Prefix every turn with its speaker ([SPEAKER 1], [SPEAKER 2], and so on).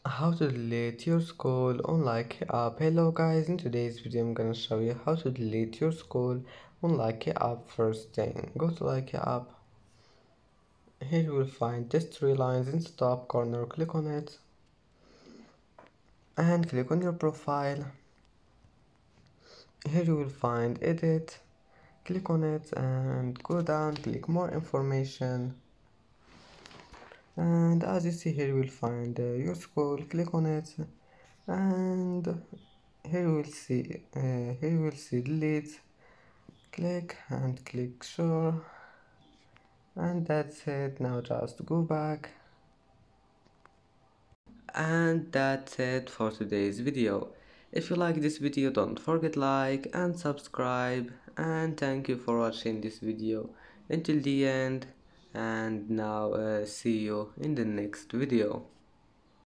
[SPEAKER 1] How to delete your school on Likee app. Hello guys, in today's video I'm gonna show you how to delete your school on Likee app. First thing, go to Likee app. Here you will find these three lines in the top corner. Click on it and click on your profile. Here you will find edit. Click on it and go down, click more information, and as you see here you will find your school. Click on it and here you will see delete. Click and click sure, and that's it. Now just go back, and that's it for today's video. If you like this video, don't forget like and subscribe, and thank you for watching this video until the end. And now see you in the next video.